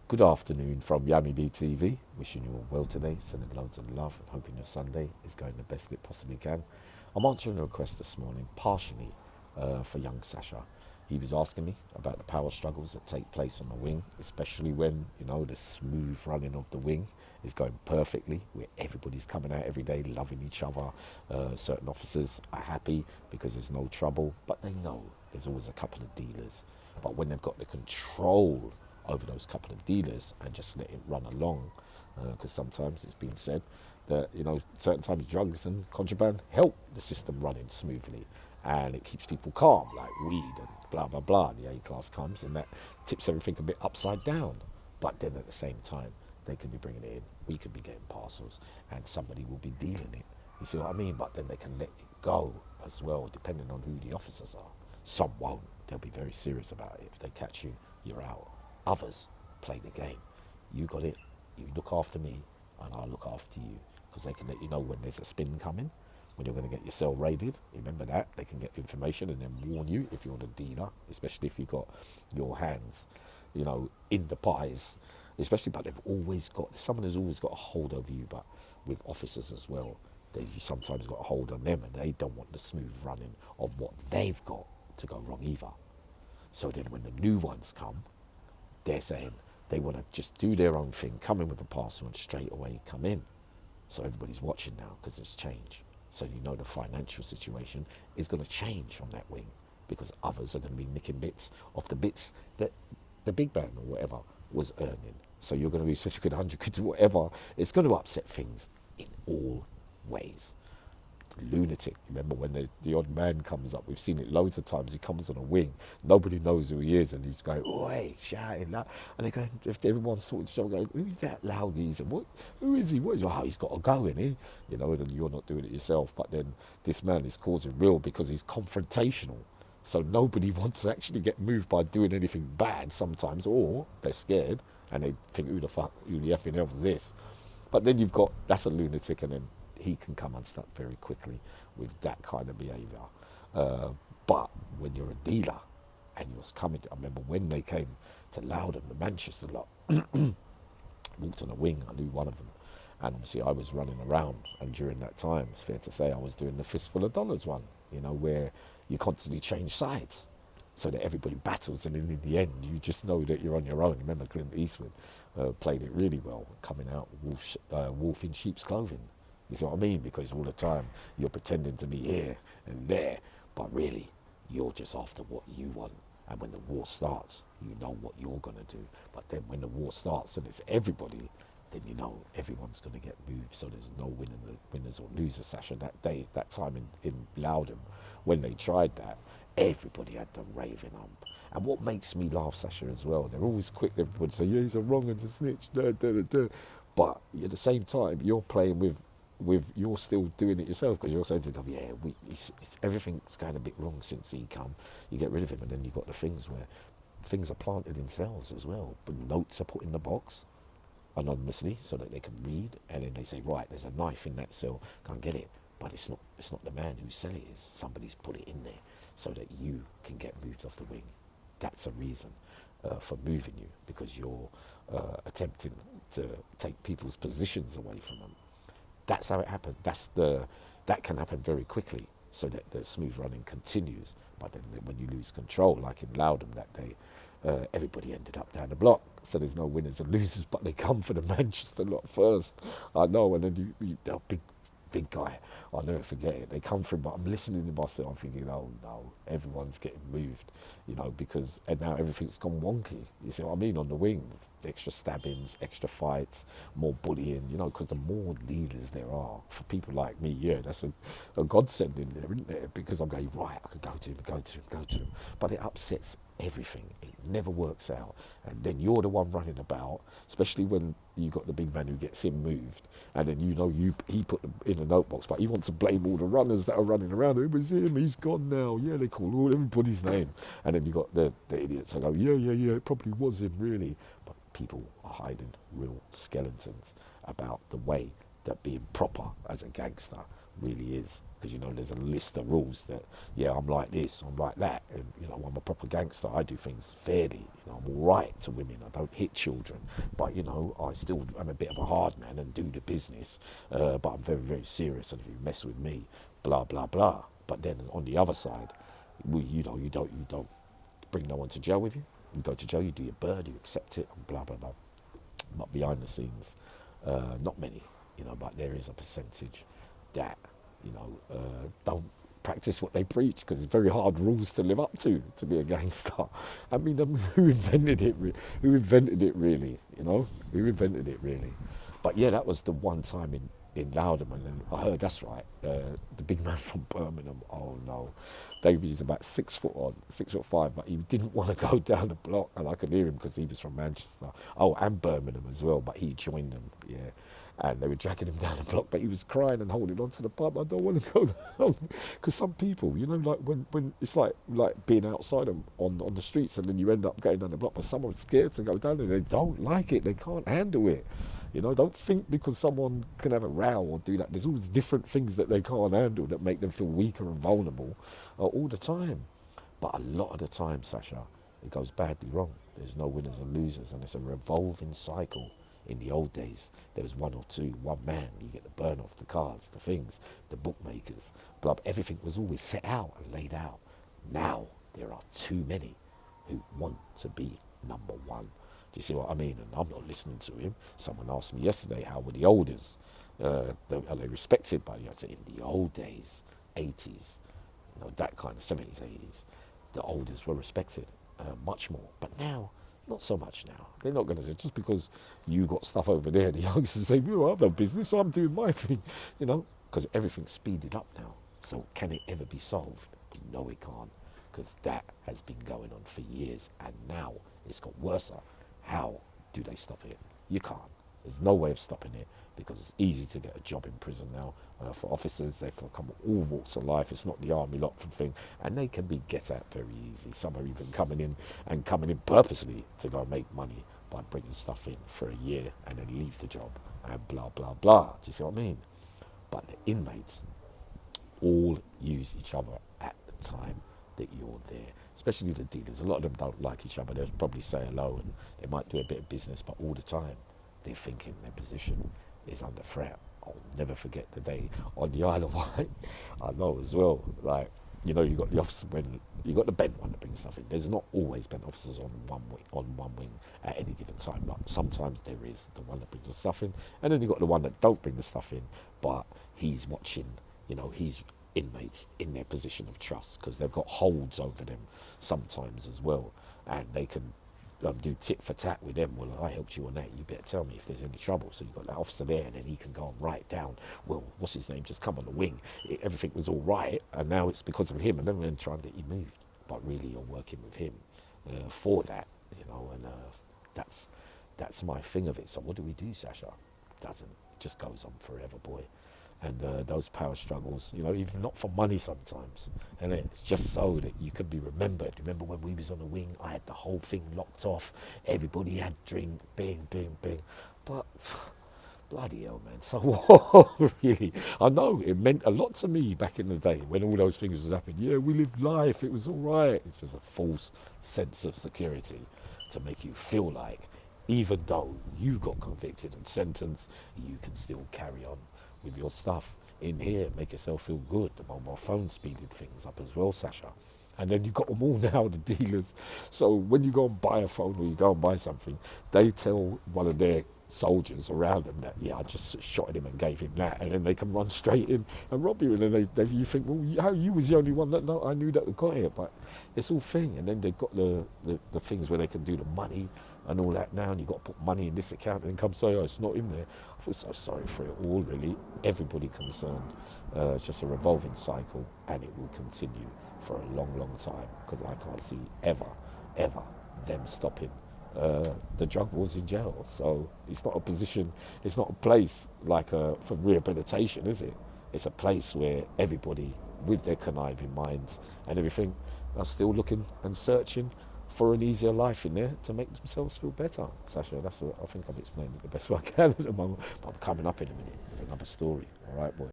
Good afternoon from yammybtv. Wishing you all well today, sending loads of love and hoping your Sunday is going the best it possibly can. I'm answering a request this morning, partially for young Sasha. He was asking me about the power struggles that take place on the wing, especially when, the smooth running of the wing is going perfectly, where everybody's coming out every day loving each other. Certain officers are happy because there's no trouble, but they know there's always a couple of dealers. But when they've got the control over those couple of dealers and just let it run along, because sometimes it's been said that certain types of drugs and contraband help the system running smoothly, and it keeps people calm, like weed and blah blah blah. The A class comes and that tips everything a bit upside down. But then at the same time, they could be bringing it in, we could be getting parcels, and somebody will be dealing it. You see what I mean? But then they can let it go as well, depending on who the officers are. Some won't. They'll be very serious about it. If they catch you, you're out. Others play the game. You got it. You look after me, and I'll look after you, because they can let you know when there's a spin coming, when you're going to get your cell raided. Remember that they can get information and then warn you if you're the dealer, especially if you've got your hands, in the pies. Especially, but they've always got someone has always got a hold over you. But with officers as well, you sometimes got a hold on them, and they don't want the smooth running of what they've got to go wrong either. So then, when the new ones come, they're saying they want to just do their own thing, come in with a parcel and straight away come in. So everybody's watching now because there's change. So the financial situation is going to change on that wing, because others are going to be nicking bits off the bits that the big band or whatever was earning. So you're going to be 50 quid, 100 quid, whatever. It's going to upset things in all ways. Lunatic. Remember when the odd man comes up? We've seen it loads of times. He comes on a wing, nobody knows who he is, and he's going, "Oi!" shouting that, and they go, if everyone's sort of going, "Who's that loud geezer? What? Who is he? What is he? Oh, he's got to go, in he?" And you're not doing it yourself. But then this man is causing real because he's confrontational. So nobody wants to actually get moved by doing anything bad sometimes, or they're scared and they think, who the effing hell is this? But then that's a lunatic, and then he can come unstuck very quickly with that kind of behaviour. But when you're a dealer and you're coming, I remember when they came to Loudon, the Manchester lot, walked on a wing, I knew one of them. And obviously I was running around, and during that time, it's fair to say, I was doing the Fistful of Dollars one, where you constantly change sides so that everybody battles, and then in the end you just know that you're on your own. Remember Clint Eastwood played it really well, coming out wolf in sheep's clothing. You see what I mean? Because all the time you're pretending to be here and there, but really you're just after what you want. And when the war starts, you know what you're going to do. But then when the war starts and it's everybody, then everyone's going to get moved. So there's no winners or losers. Sasha, that day, that time in Loudon, when they tried that, everybody had them raving up. And what makes me laugh, Sasha, as well, they're always quick, everybody say, yeah, he's a wrong and a snitch, da, da, da, da. But at the same time, you're playing with you're still doing it yourself, because you're saying to them, yeah, everything's going a bit wrong since he come. You get rid of him, and then you've got the things where things are planted in cells as well. But notes are put in the box anonymously so that they can read, and then they say, right, there's a knife in that cell, can't get it. But it's not the man whose cell it is. Somebody's put it in there so that you can get moved off the wing. That's a reason for moving you, because you're attempting to take people's positions away from them. That's how it happened. That can happen very quickly, so that the smooth running continues. But then when you lose control, like in Loudon that day, everybody ended up down the block. So there's no winners and losers, but they come for the Manchester lot first. I know, and then the big guy, I'll never forget it. They come for him, but I'm listening to myself, I'm thinking, oh no, everyone's getting moved, because and now everything's gone wonky. You see what I mean? On the wings, extra stabbings, extra fights, more bullying, because the more dealers there are for people like me, yeah, that's a godsend in there, isn't there? Because I'm going, right, I could go to him, but it upsets everything. It never works out, and then you're the one running about, especially when you got the big man who gets him moved, and then he put them in a note box, but he wants to blame all the runners that are running around. It was him, he's gone now. Yeah, they call everybody's name, and then you got the idiots that go, yeah, it probably was him, really. But people are hiding real skeletons about the way that being proper as a gangster really is. because you know there's a list of rules that, yeah, I'm like this, I'm like that, and you know I'm a proper gangster. I do things fairly. You know, I'm all right to women. I don't hit children, but you know I still am a bit of a hard man and do the business. But I'm very, very serious, and if you mess with me, blah blah blah. But then on the other side, you don't bring no one to jail with you. You go to jail, you do your bird, you accept it, and blah blah blah. But behind the scenes, not many, you know, but there is a percentage that, you know, don't practice what they preach, because it's very hard rules to live up to be a gangster. I mean, who invented it? Who invented it really? You know, who invented it really? But yeah, that was the one time in Louderman, and I heard, that's right, the big man from Birmingham. Oh no, David is about 6 foot on, 6'5", but he didn't want to go down the block, and I could hear him because he was from Manchester. Oh, and Birmingham as well, but he joined them, yeah. And they were dragging him down the block, but he was crying and holding on to the pub. I don't want to go down, because some people, you know, like when it's like being outside on the streets, and then you end up getting down the block, but someone's scared to go down there. They don't like it. They can't handle it. You know, don't think because someone can have a row or do that. There's always different things that they can't handle that make them feel weaker and vulnerable all the time. But a lot of the time, Sasha, it goes badly wrong. There's no winners and losers, and it's a revolving cycle. In the old days, there was one or two, one man. You get the burn off, the cards, the things, the bookmakers, blah. Everything was always set out and laid out. Now there are too many who want to be number one. Do you see what I mean? And I'm not listening to him. Someone asked me yesterday, how were the olders? Are they respected by the others? In the old days, 80s, you know, that kind of 70s, 80s, the olders were respected much more. But now, not so much now. They're not going to say, just because you got stuff over there, the youngsters say, well, I've no business, I'm doing my thing, you know, because everything's speeded up now. So can it ever be solved? No, it can't, because that has been going on for years, and now it's got worse. How do they stop it? You can't. There's no way of stopping it, because it's easy to get a job in prison now for officers. They come from all walks of life. It's not the army lot from thing, and they can be get out very easy. Some are even coming in purposely to go make money by bringing stuff in for a year and then leave the job and blah blah blah. Do you see what I mean? But the inmates all use each other at the time that you're there, especially the dealers. A lot of them don't like each other. They'll probably say hello and they might do a bit of business, but all the time they're thinking their position is under threat. I'll never forget the day on the Isle of Wight. I know as well, like, you know, you got the officer when you got the bent one that brings stuff in. There's not always bent officers on one wing at any given time, but sometimes there is the one that brings the stuff in, and then you got the one that don't bring the stuff in, but he's watching, you know, he's inmates in their position of trust, because they've got holds over them sometimes as well, and they can do tit for tat with them. Well, I helped you on that, you better tell me if there's any trouble. So you've got that officer there, and then he can go and write down, well, what's his name, just come on the wing, everything was all right, and now it's because of him, and then we're going to try and get you moved. But really you're working with him for that, you know, and that's my thing of it. So what do we do, Sasha? It just goes on forever, boy. And those power struggles, you know, even not for money sometimes, and it's just so that you can be remembered. Remember when we was on the wing, I had the whole thing locked off, everybody had drink, bing, bing, bing, but bloody hell, man, so what? Really, I know it meant a lot to me back in the day when all those things was happening. Yeah, we lived life, it was all right. It's just a false sense of security to make you feel like even though you got convicted and sentenced, you can still carry on with your stuff in here, make yourself feel good. The mobile phone speeded things up as well, Sasha. And then you got them all now, the dealers. So when you go and buy a phone or you go and buy something, they tell one of their soldiers around them that, yeah, I just shot at him and gave him that, and then they can run straight in and rob you, and then you think, well, how you was the only one that, no, I knew that we got here, but it's all thing. And then they've got the things where they can do the money and all that now, and you've got to put money in this account, and then come say, oh, it's not in there. I feel so sorry for it all, really. Everybody concerned. It's just a revolving cycle, and it will continue for a long, long time, because I can't see ever them stopping the drug wars in jail. So it's not a position, it's not a place like for rehabilitation, is it? It's a place where everybody with their conniving minds and everything are still looking and searching for an easier life in there to make themselves feel better. Sasha, that's what I think I've explained it the best way I can at the moment, but I'm coming up in a minute with another story. All right, boy.